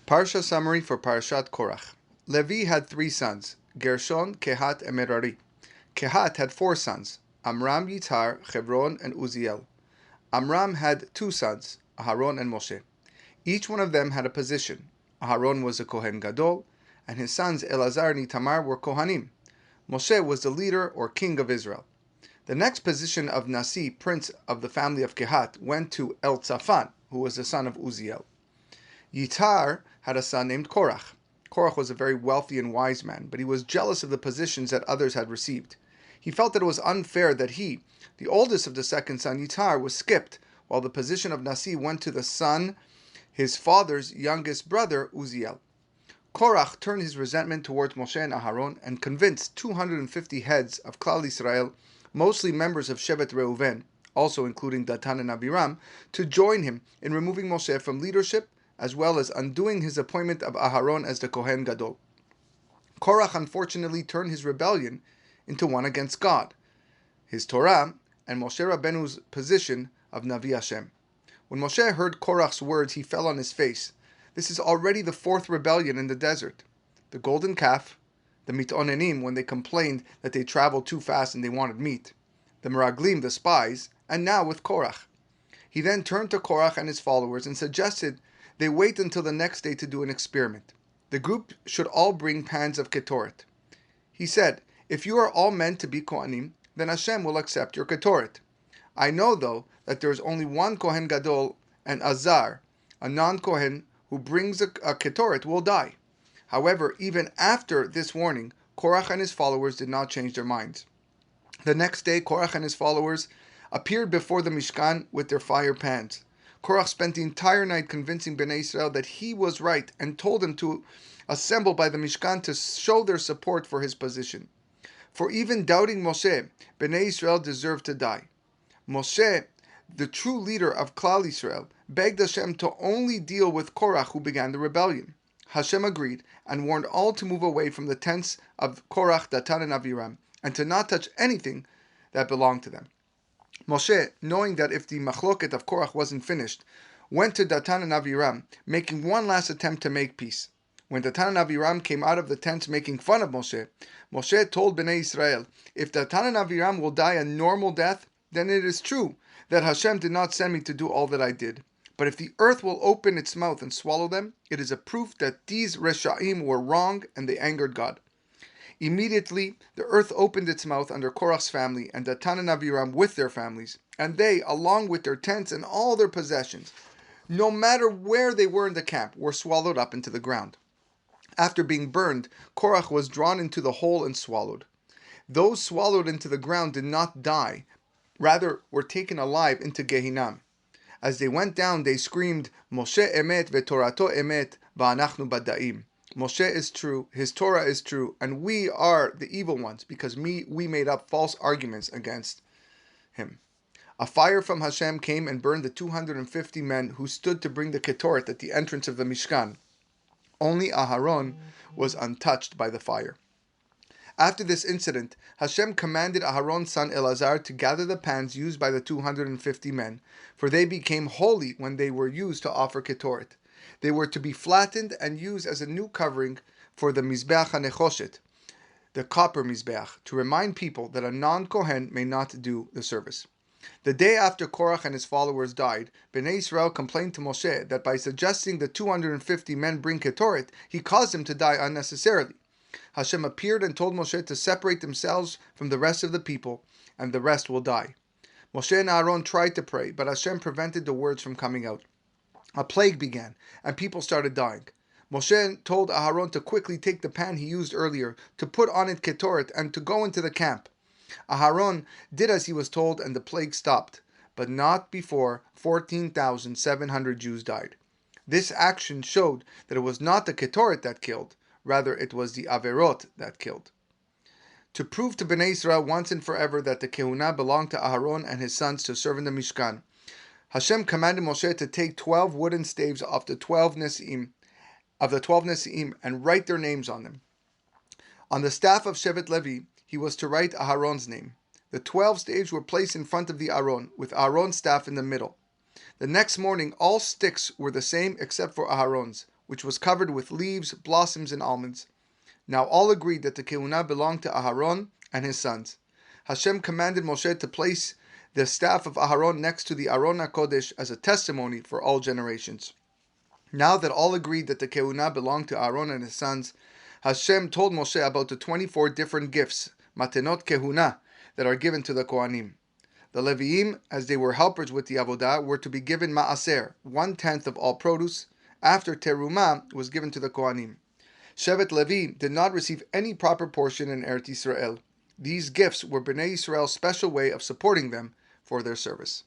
Parsha summary for Parashat Korah. Levi had 3 sons, Gershon, Kehat, and Merari. Kehat had 4 sons, Amram, Yitzhar, Hebron, and Uziel. Amram had 2 sons, Aharon and Moshe. Each one of them had a position. Aharon was a Kohen Gadol, and his sons Elazar and Itamar were Kohanim. Moshe was the leader or king of Israel. The next position of Nasi, prince of the family of Kehat, went to Elzaphan, who was the son of Uziel. Yitzhar had a son named Korah. Korah was a very wealthy and wise man, but he was jealous of the positions that others had received. He felt that it was unfair that he, the oldest of the second son, Yitzhar, was skipped, while the position of Nasi went to the son, his father's youngest brother, Uziel. Korah turned his resentment towards Moshe and Aharon and convinced 250 heads of Klal Israel, mostly members of Shevet Reuven, also including Datan and Abiram, to join him in removing Moshe from leadership, as well as undoing his appointment of Aharon as the Kohen Gadol. Korah unfortunately turned his rebellion into one against God, his Torah, and Moshe Rabbeinu's position of Navi Hashem. When Moshe heard Korah's words, he fell on his face. This is already the 4th rebellion in the desert. The golden calf, the mitonenim when they complained that they traveled too fast and they wanted meat, the meraglim, the spies, and now with Korah. He then turned to Korah and his followers and suggested they wait until the next day to do an experiment. The group should all bring pans of ketoret. He said, if you are all meant to be Kohanim, then Hashem will accept your ketoret. I know, though, that there is only one Kohen Gadol, and Azar, a non-Kohen, who brings a ketoret will die. However, even after this warning, Korah and his followers did not change their minds. The next day, Korah and his followers appeared before the Mishkan with their fire pans. Korah spent the entire night convincing Bnei Israel that he was right and told them to assemble by the Mishkan to show their support for his position. For even doubting Moshe, Bnei Israel deserved to die. Moshe, the true leader of Klal Israel, begged Hashem to only deal with Korah, who began the rebellion. Hashem agreed and warned all to move away from the tents of Korah, Datan, and Abiram, and to not touch anything that belonged to them. Moshe, knowing that if the machloket of Korah wasn't finished, went to Datan and Abiram, making one last attempt to make peace. When Datan and Abiram came out of the tents making fun of Moshe, Moshe told Bnei Israel, if Datan and Abiram will die a normal death, then it is true that Hashem did not send me to do all that I did. But if the earth will open its mouth and swallow them, it is a proof that these Reshaim were wrong and they angered God. Immediately, the earth opened its mouth under Korah's family and Datan and Abiram with their families, and they, along with their tents and all their possessions, no matter where they were in the camp, were swallowed up into the ground. After being burned, Korah was drawn into the hole and swallowed. Those swallowed into the ground did not die, rather were taken alive into Gehinnom. As they went down, they screamed, Moshe emet veTorato emet va'anachnu bada'im. Moshe is true, his Torah is true, and we are the evil ones because we made up false arguments against him. A fire from Hashem came and burned the 250 men who stood to bring the ketoret at the entrance of the Mishkan. Only Aharon was untouched by the fire. After this incident, Hashem commanded Aharon's son Elazar to gather the pans used by the 250 men, for they became holy when they were used to offer ketoret. They were to be flattened and used as a new covering for the Mizbeach HaNechoshet, the copper Mizbeach, to remind people that a non-Kohen may not do the service. The day after Korah and his followers died, Bnei Israel complained to Moshe that by suggesting the 250 men bring ketoret, he caused them to die unnecessarily. Hashem appeared and told Moshe to separate themselves from the rest of the people, and the rest will die. Moshe and Aaron tried to pray, but Hashem prevented the words from coming out. A plague began, and people started dying. Moshe told Aharon to quickly take the pan he used earlier, to put on it ketoret, and to go into the camp. Aharon did as he was told, and the plague stopped, but not before 14,700 Jews died. This action showed that it was not the ketoret that killed, rather it was the averot that killed. To prove to Bnei Israel once and forever that the kehunah belonged to Aharon and his sons to serve in the Mishkan, Hashem commanded Moshe to take 12 wooden staves of the 12 Nesi'im and write their names on them. On the staff of Shevet Levi, he was to write Aharon's name. The 12 staves were placed in front of the Aron, with Aharon's staff in the middle. The next morning, all sticks were the same except for Aharon's, which was covered with leaves, blossoms, and almonds. Now all agreed that the kehunah belonged to Aharon and his sons. Hashem commanded Moshe to place the staff of Aharon next to the Aron HaKodesh as a testimony for all generations. Now that all agreed that the kehunah belonged to Aaron and his sons, Hashem told Moshe about the 24 different gifts, matenot kehunah, that are given to the Kohanim. The Leviim, as they were helpers with the avodah, were to be given maaser, 1/10 of all produce, after terumah was given to the Kohanim. Shevet Levi did not receive any proper portion in Eretz Yisrael. These gifts were Bnei Yisrael's special way of supporting them for their service.